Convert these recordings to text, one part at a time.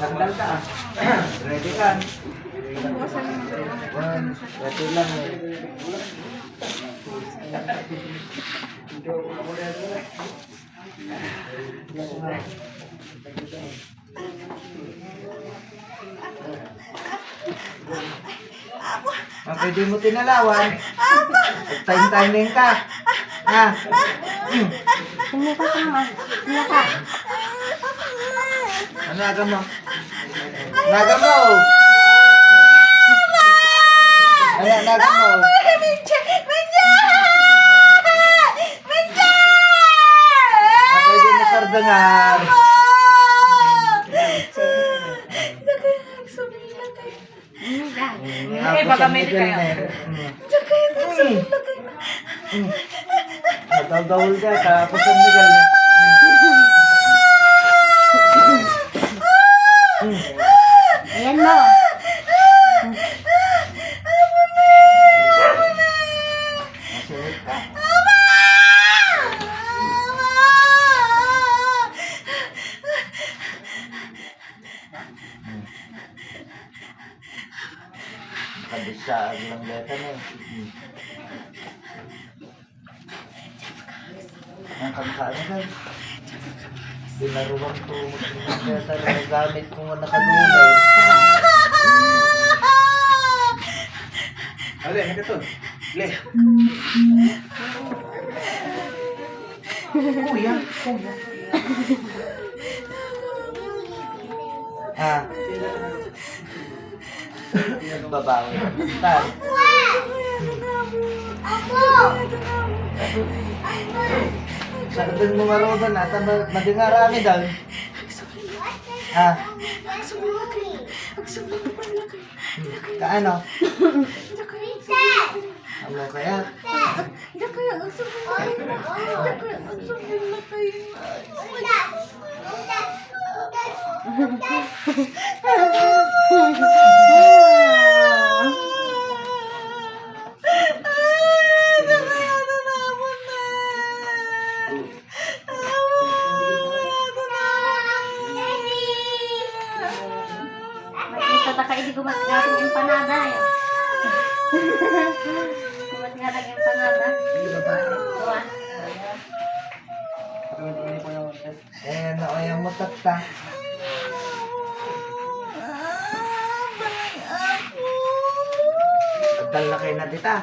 Sandal ka. Ready ka. Ready lang eh. Pwede mo tinalawan. Time-timing ka. Ha? Tingnan ka nga. Tingnan ka. Ano naga mo? Naga mo! Ano naga mo? Pwede mo sardangan. Eh, baka may di kaya. Nagagawal ka, tapos ang Miguel na. Ayan mo. Masunod ka. Nakabisaan lang beta na eh. Ang kamkaan na guys. Dinaruang tumot ng beta na nagamit ko nga nakadulay. Ale, nakatod. Le. Kuya, kuya. Ah. Babawi. Tan. Saan din mo maroon na? Madingarami daw. Ha? Kaano? Ano kaya? Hindi ko matagaling empanada yun. Matagaling empanada. Eh, ano kaya mo tata? Tagal na kayo na tita.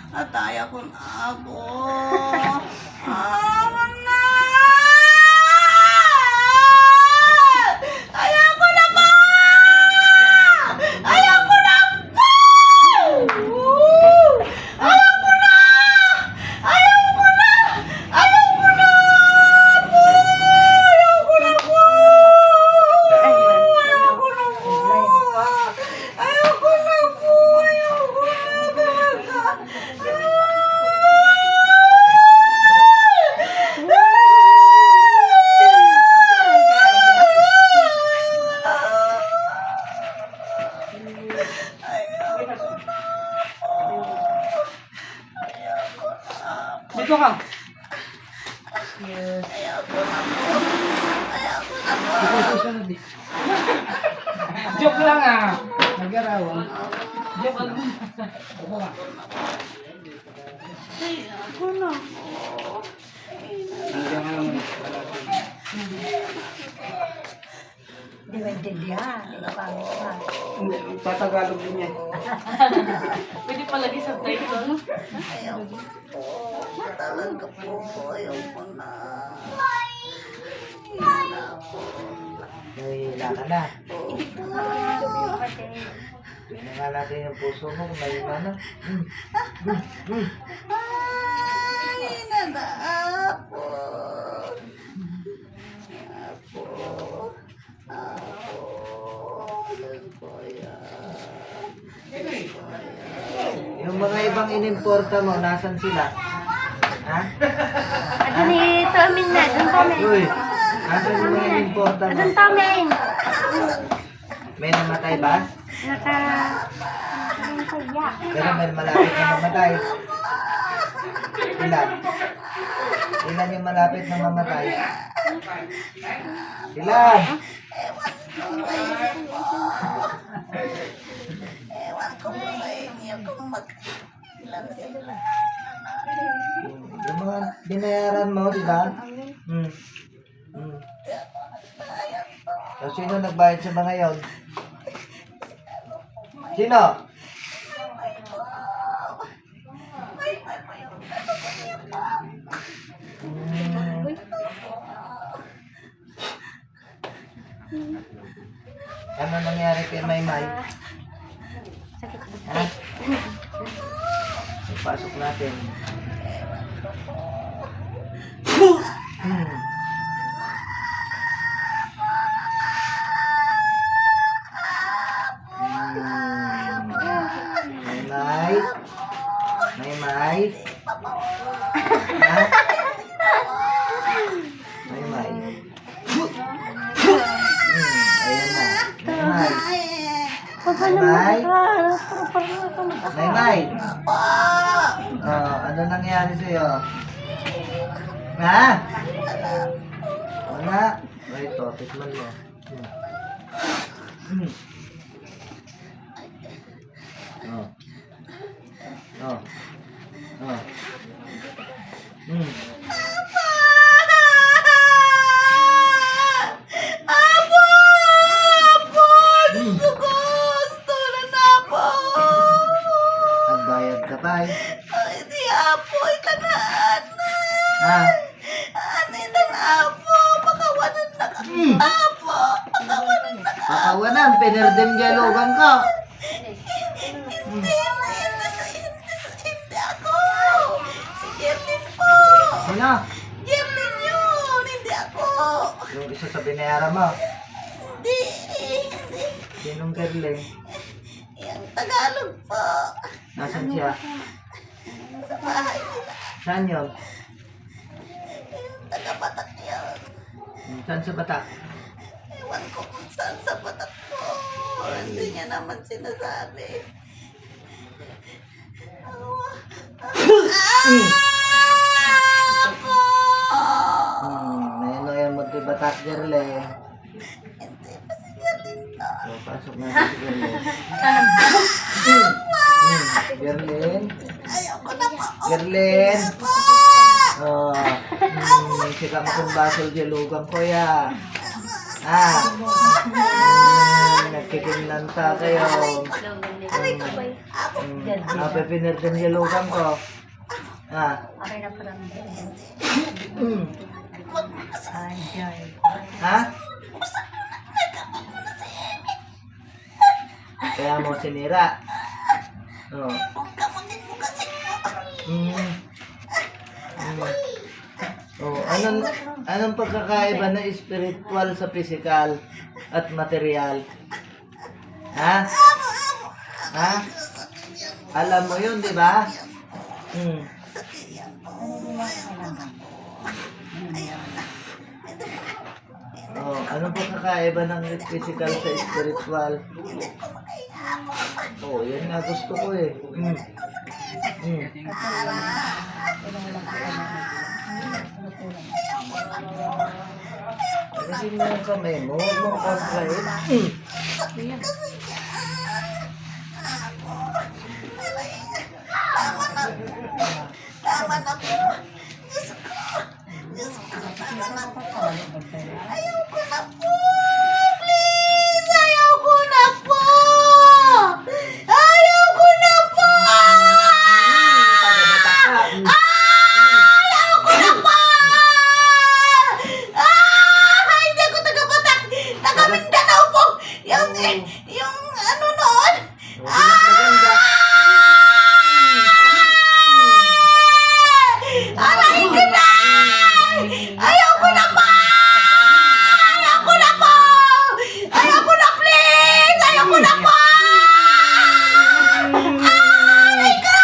Ataya kon abo. Awa na. Ayaw ko na po. Ayaw ko na po. Ayaw ko na. Ayaw ko na. Ayaw ko na po. Ayaw ko na po. Ayaw ko na po. Ayaw ko na po. Ayaw ko na talaga. Dito ka. Joke lang ah. Nag-araw. Joke lang. Ako ka. Ayaw ko na po. Hindi maintindihan. Hindi ka pangit ka. Tatagalog din yan. Pwede palagi sa title. Ayaw ko po. Talaga po. Ayaw ko na. Nahihila ka na. Hindi po. Tingnan nga natin yung puso mo kung nahihila na. bang inimporta mo? Nasaan sila? Ha? Adun ito amin na. Adun kami. Uy, nasaan yung mga inimporta mo? Adun kami. May namatay ba? Naka... Adun kaya. Pero may malapit na mamatay. Ilan? Ilan yung malapit na mamatay? Ilan? Ewan ko ba inyo kung ilan sila. Yung mga binayaran mo, di ba? So, sino nagbayad sa mga yon? Sino? Ano nangyari kay Maymay? Sakit. Ha? Pasok natin. Hmm. Maymay? Maymay? Ha? Maymay? Ayan na. Maymay? Maymay? Maymay? Oh, ano nangyari sa'yo? Ha? Wala. Ito, tikman mo. Oh. Oh. Oh. Apo! Apo! Gusto na po! Nagbayad ka pa eh. Hindi apo, itanaan na. Ha? Ano itanaan po? Pakawanan na ka. Apo! Pakawanan na ka. Pakawanan, pinerdem dialogan ka. Hindi ako. Si Gerlin po. Ano? Gerlin yun. Hindi ako. Yung isa sa binayaran mo. Hindi. Sinong Gerling? Yung Tagalog po. Nasaan siya? Sa bahay nila. Saan yun? Yung taga-Batak yun. Saan sa Batak? Ewan ko kung saan sa Batak po. Hindi niya naman sinasabi. Ako! Ano yan mo di Batak, Gerling? Hindi pa si Gerlin to. So, pasok natin si Gerling. Gerling? Ayoko na po. Gerling? Oh, sika mo kung basol dialogan ko ya. Nagkikingnan pa kayo. Apa pinerdem dialogan ko? Ha? Kaya mo sinira. Oh. Oh, anong pagkakaiba ng spiritual sa physical at material? Ha? Ha? Alam mo yun, di ba? Oh, anong pagkakaiba ng physical sa spiritual? Oh, yan nga gusto ko eh. Kasi mo yung kamay mo, huwag mong kontrahin. Tama na po. Diyos ko. Diyos ko. Tama na po. Ayaw ko na po. Please. Ayaw ko na po. Ayaw ko na po. Ayaw ko na po. Hindi ako taga-Batak. Taga-Mindanao po. Yung ano noon. Maganda. Aray ko na! Ayaw ko na po! Ayaw ko na po! Ayaw ko na, please! Ayaw ko na po! Aray ko!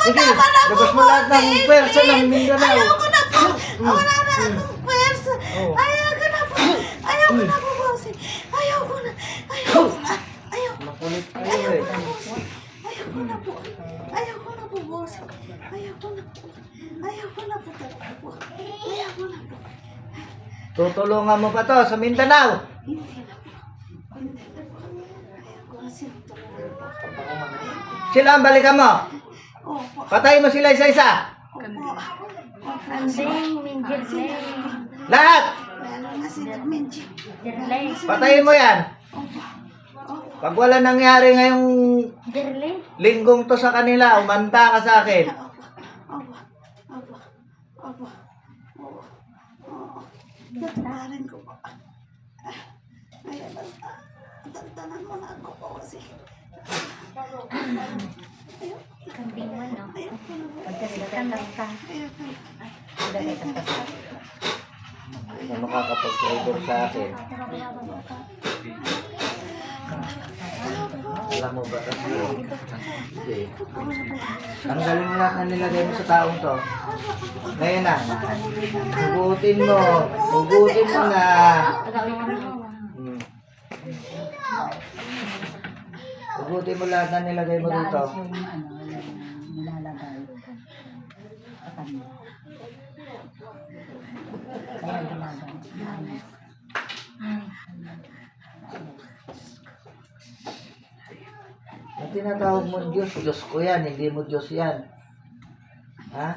Sige, tama na po, labas mo lahat ng bossing, pwersa ng please. Mindanao. Ayoko na po. Wala na akong pwersa. Oh. Ayoko na po. Ayoko na po, bossing. Ayoko na. Ayoko na. Ayoko. Makulit kayo Ayoko eh. na, bossing. Ayoko na po. Ayoko na po, bossing. Ayoko na po. Ayoko na po talaga po. Ayoko na po. Tutulungan mo pa to sa Mindanao. Hindi na po. Hindi na po. Ayoko na sinutulungan po. Sila ang balikan mo. Opo. Patayin mo sila isa-isa. Opo. Andeng, Minjerleng. Lahat. Lalo na si Menchi. Jerleng. Patayin mo yan. Opo. Opo. Pag wala nangyari ngayong Jerleng. linggong to sa kanila, umanta ka sa akin. Opo. Opo. Opo. Opo. Oo. Tatawarin ko po. Ayan na. Tantanan mo na ako po kasi. Ayun. Kambing man, no? Ayun ko na po. Pagkasitan lang ka. Ayun ko na. Ano kakapag-trigger sa akin? Alam mo ba kasi? Hindi. Ang galing mo lahat na nilagay mo sa taong to. Ngayon na. Hugutin mo. Hugutin mo na. Hmm. Hugutin mo lahat na nilagay mo dito. Ang tinatawag mo Diyos, Diyos ko yan, hindi mo Diyos yan. Ha?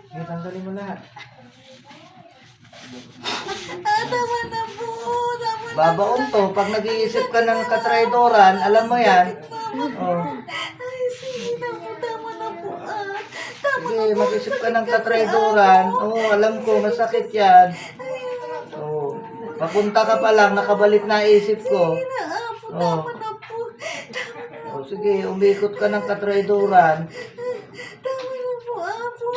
Sige, tanggalin mo lahat. Tama na po. Tama na. Babaon to, pag nag-iisip ka ng katraydoran, alam mo yan. Oh. Ay, sige na po. Tama na po. Tama Sige, mag-isip ka ng katraydoran. Oo, alam ko, masakit yan. Oo. Papunta ka pa lang, nakabalik na isip ko. na po. Oo. Tama na po. Oh, sige, umikot ka ng katraydoran. Tama na po, Apo.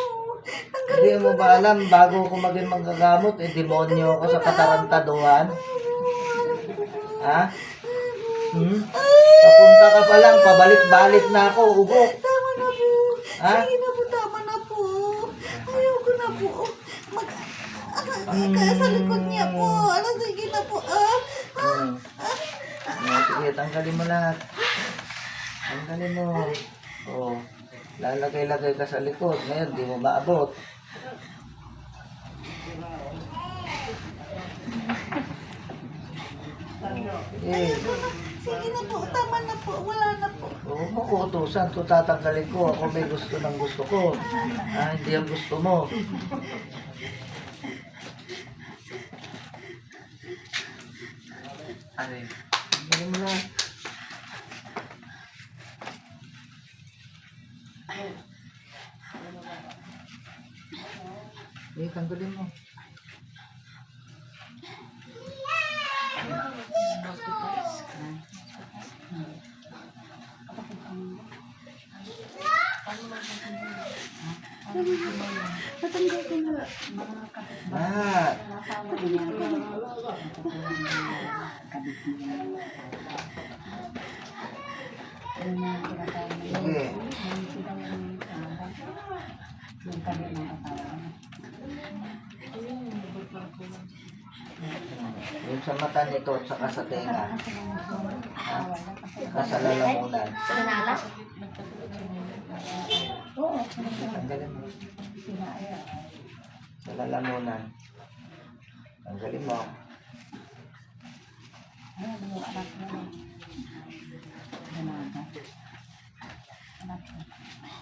Hindi mo ba alam, bago ako maging manggagamot, demonyo ako sa katarantaduhan? Ha? Hmm? Papunta ka pa lang, pabalik-balik na ako, ugok. Tama na po. Ha? Sige na po, tama na po. Ayoko na po. Kaya sa likod niya po. Alam, sige na po. Hmm. Sige, tanggalin mo lahat. Tanggalin mo. Oh. Lalagay-lagay ka sa likod. Ngayon, di mo maabot. Sige. Sige na po, tama na po. Wala na po. Huwag mo ko utusan. Ito tatanggalin ko. Ako may gusto ng gusto ko. Hindi ang gusto mo. Tanggalin mo lahat. Tanggalin mo. Natanggal ko na. Lahat. Sige. Yung sa mata nito at saka sa tenga. Saka sa lalamunan. Sinala? Tanggalin mo. Sa lalamunan. Tanggalin mo.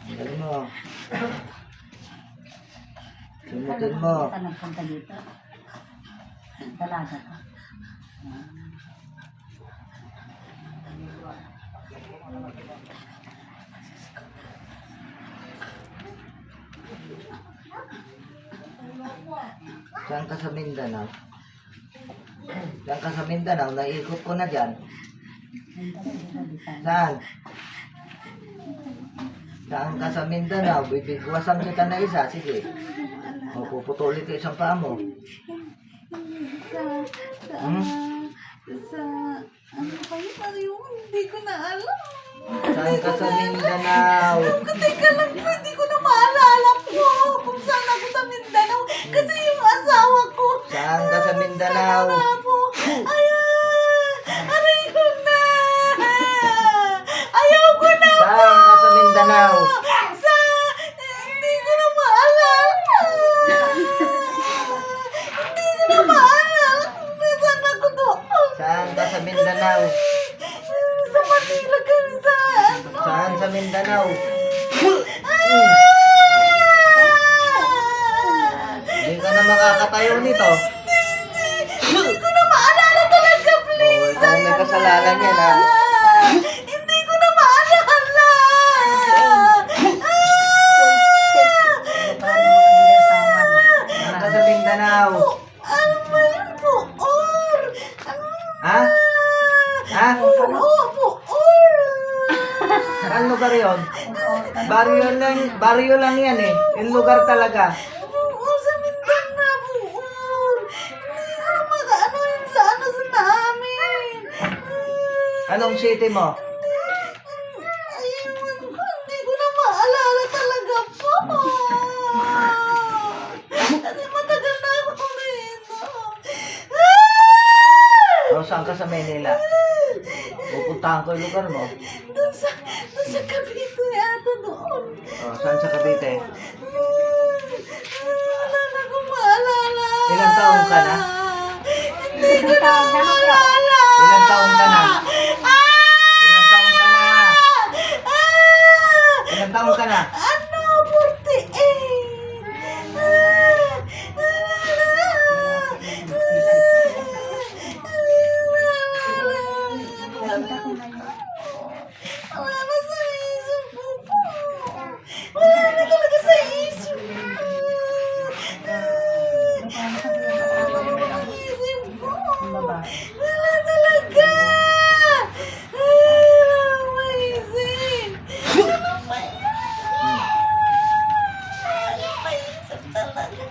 Tanggalin mo. Simutin mo. Dalaga ka. Saan ka sa Mindanao? Saan ka sa Mindanao? Naikot ko na dyan. Saan? Saan ka sa Mindanao? Bibigwasan kita na isa. Sige. O, puputulin ko isang paa mo. Sa, Hmm? sa, Ano ba yun? Ano yun? Hindi ko na alam. Saan ka sa Mindanao? Teka lang po, hindi ko na maalala po kung saan ako sa Mindanao. Kasi yung asawa ko. Saan ka sa Mindanao? Wala po. Aray ko na. Ayaw ko na po. Saan ka sa Mindanao? Hindi ko na maalala. Hindi ko na maalala kung saan ako doon. Saan ka sa Mindanao? Sa Manila kami sa ano. Saan sa Mindanao? Hindi ka na makakatayo nito. Hindi ko na maalala talaga, please. Oh, ikaw may kasalanan yan, ha? Hindi ko na maalala. Saan ka sa Mindanao? Ano ba yun po? Or. Ha? Ha? Oo, po. Saan lugar yun? Baryo lang yan eh. Yung lugar talaga. Or sa Mindanao, or. Hindi ko na makaano yun sa ano sa namin. Anong city mo? Ayun ko, hindi ko na maalala talaga po. Kasi matagal na ako rito. O saan ka sa Manila? Pupuntahan ko yung lugar mo. Doon sa Cavite ata doon. O, saan sa Cavite? Wala na akong maalala. Ilang taon ka na? Hindi ko na maalala. Ilang taon ka na? Ilang taon ka na? Ilang taon ka na? Ano? 48. Wala na sa isip ko po. Wala na talaga sa isip ko. Isip ko. Wala talaga. Wala maisip. Wala maisip talaga.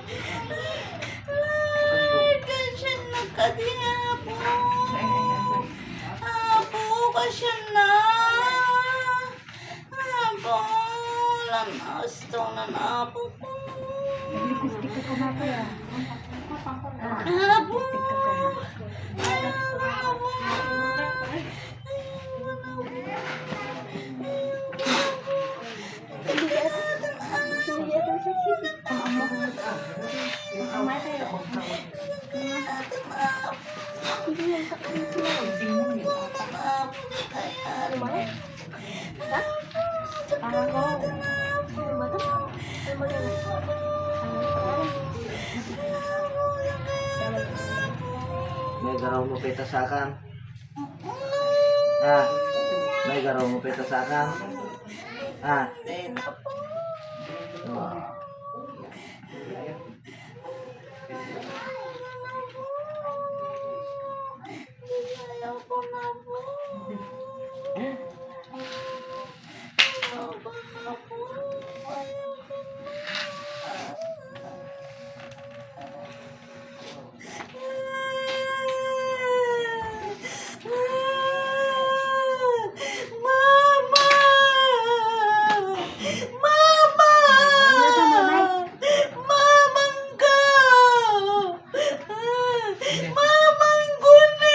Lord, kasi nagkadiyapo. Apo, kasi na. Apo, lanasto na na po po. Apo. May garaw mo pitasakan. Ah, may garaw mo pitasakan. Ah, oh. Ayaw ko na po. Ayaw ko na po. Mama! Mama! Mamang ka! Mamang ko na!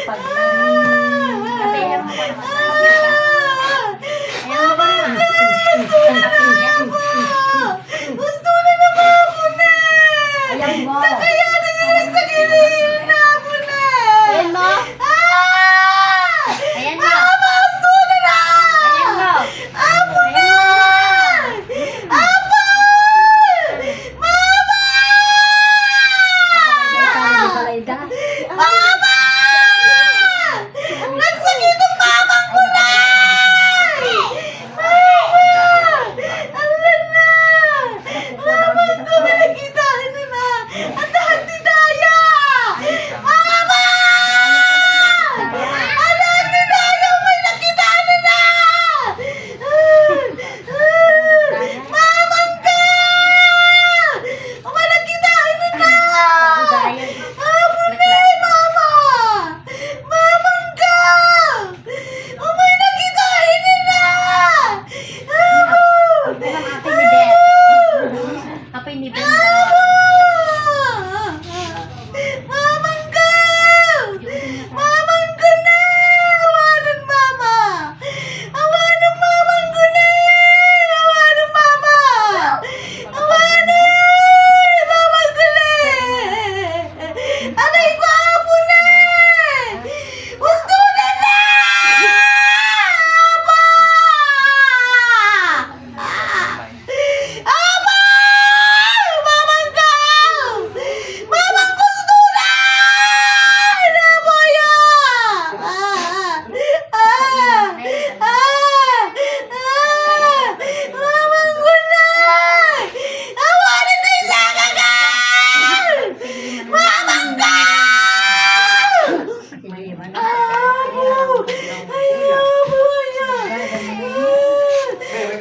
pag Kapila mo pa naman. Ayaw mo ba naman? Gusto na naman ako na! Ayaw mo. Kaya na yan sa gilid na ako na! Ayan mo. Ah! Ayan mo. Gusto na na! Ayan mo. Apo na! Apo! Mama! Nagsakit ang mamang ko na! Alam na! Mamang ko na nakita na na! Ang dahil ni Daya! Mama! Ang dahil ni Daya! May nakita na na! Mamang ka! May nakita na na! Amo na, mama! Mamang ka! May nakita na na! Amo! Apoy ni Ben. Mamang ka! Mamang ko na! Awanan mama! Awanan mamang ko na! Awanan mama! Awanan! Mamang ko na! Aray ko apo na! Gusto na na! Apa! Apa! Mamang ka! Mamang gusto na! Naboya! Mamang ko na! Awanan na isa ka ka! Mamang ka! Abo! Ay, abo yan!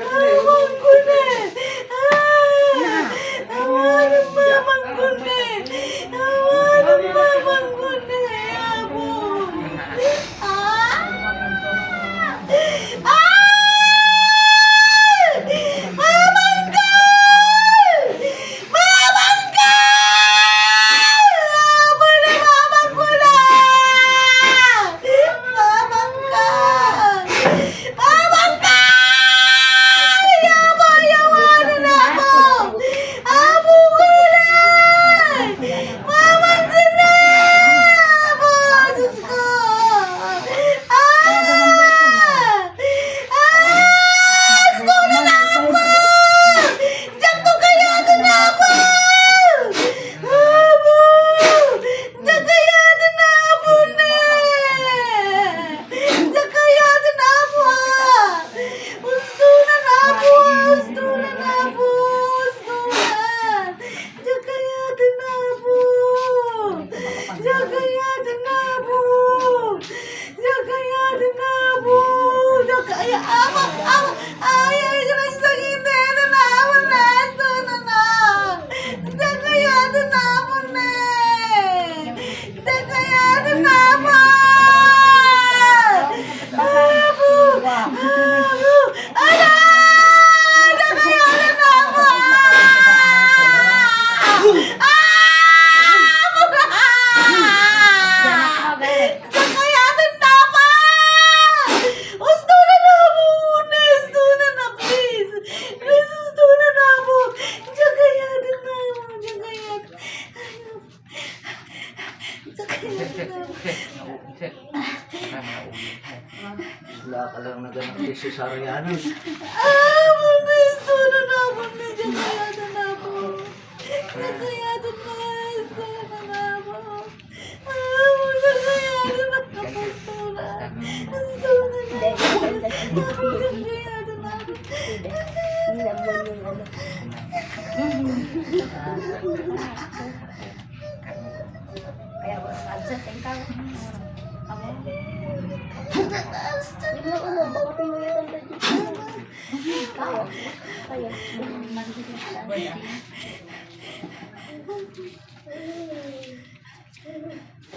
Mamang ko na! Awanan mamang ko na! Awanan mamang ko na! Abo! Mamang ka! Mamang ka! Abo na mamang ko na! Mamang ka! Mamang ka! Abo, yawanan na ako! Abo ko na! Mamang ko na! Abo, Diyos ko! Gusto na na ako! Diyan ko kaya doon na ako! Abo! Diyan kaya doon na ako na! Diyan kaya doon na ako! Gusto na na ako! Gusto na na ako! Gusto na! Diyan kaya doon na ako! Diyan kaya doon na ako! Diyan kaya doon na ako! Diyan kaya ako! Ayaw ko lang sa hindi na ako na! Ito na na! Diyan kaya doon na ako na! Diyan kaya doon na ako! Abo! Abo! Ala! Diyan kaya doon na ako! Diyan kaya doon na ako! Gusto na na ako! Gusto na na, please! Please, gusto na na ako! Diyan kaya doon na ako! Diyan kaya doon. Diyan kaya doon na ako. Wala ka lang naganap ni Cesarianos. Gusto na na ako! Diyan kaya doon na ako! Diyan kaya doon na! Gusto na na ako! Diyan kaya doon na ako! Gusto na! Gusto na na! Diyan kaya doon na ako! Kaya wala ka sa tingkaw. Amo. Kaya.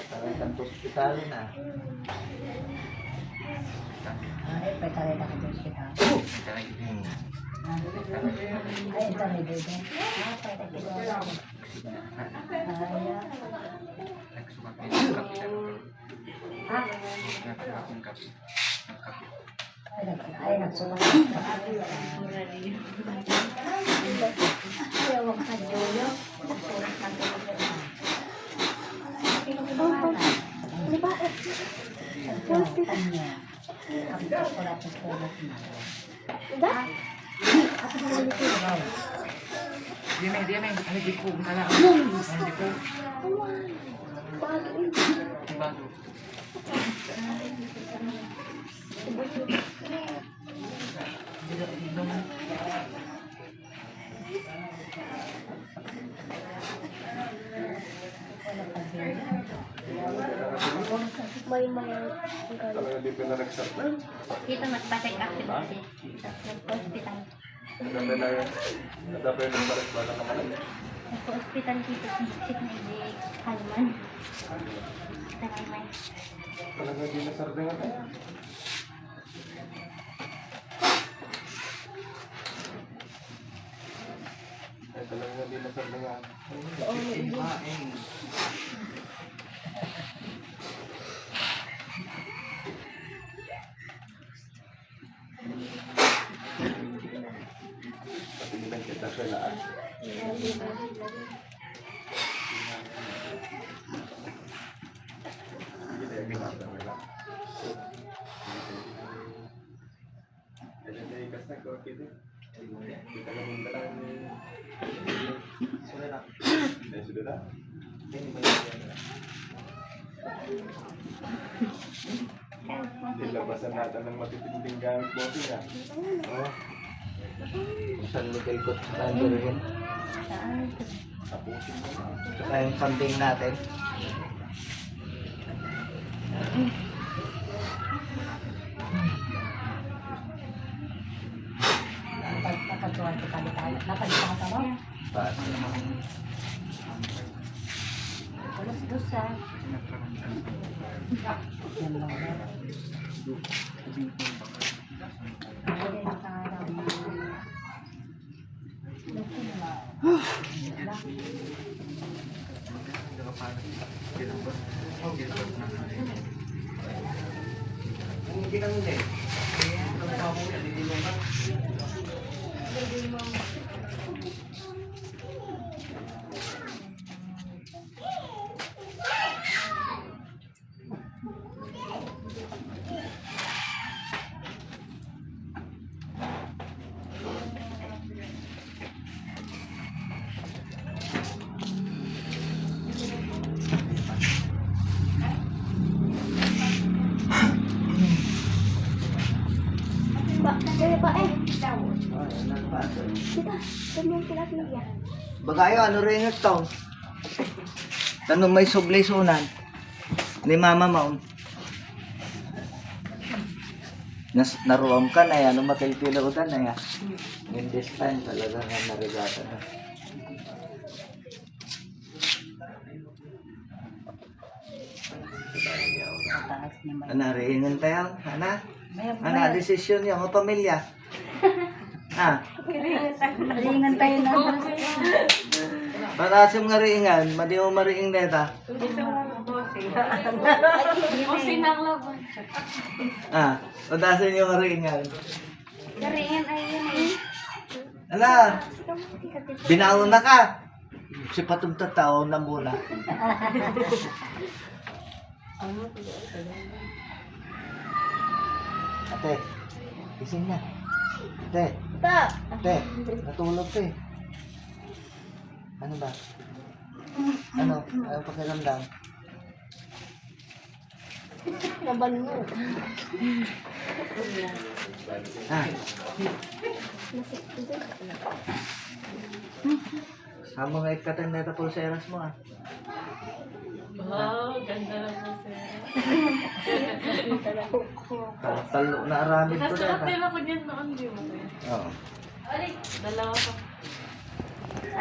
Parang kang hospital na. Ay, pwede na ka dito siya. Ay, dami dito. Pwede kita. Ay, Ay, nagsulat. Ayaw ang kadulo. Nagsulat ng dulo. Di ba? Dime, ano di ko na lang. Hindi ko. Bago. Talaga di pinaragsak na. Dito magpa-check up kasi sa hospital. Nadabi ng balik ba lang naman. Sa hospital dito sa sit na hindi kalman. Tagaymay. Talaga di nasardingan eh. Ay, talaga di nasardingan. Patiliban kita sa laan. Hindi tayo ginagawa wala. Ayun na ikas na ko kito. Kita lang yung talang ni... Sulit na. Ay, sudah na. Nilabasan natin ng matitinding gamit bote niya. Oh. San Miguel ko rin. Tapusin mo na. Tsaka yung funding natin. Nakatuwa sa kalitan. Napalitan ka mo? Pas. Alas dosa. Hindi kang hindi. Bagayo, ano rin yung taon? Tanong may sublay sunan ni Mama Maun. Naruam ka na yan, matilpilo ka na yan. In this time talaga nga narigata na. Nariingan tayo, ana? Ana, desisyon niya, mga pamilya. Ah, Ringan tayo na. para sa mga riingan, madi mo mariing neta. Ah, patasin yung riingan. Ringan ay yun eh. Ala, binaon na ka. Si patong tao na muna. Ate, gising na. Ate, ate, natulog ka eh. Ano ba? Ano? Ano pakiramdam? Naban mo. Ah. Sama nga ikatan na ito pulseras mo ah. Wow, ganda lang po sir. Talo na aramid ko Nasuot na. nila ko niyan noon, di mo? Oo. Dalawa pa.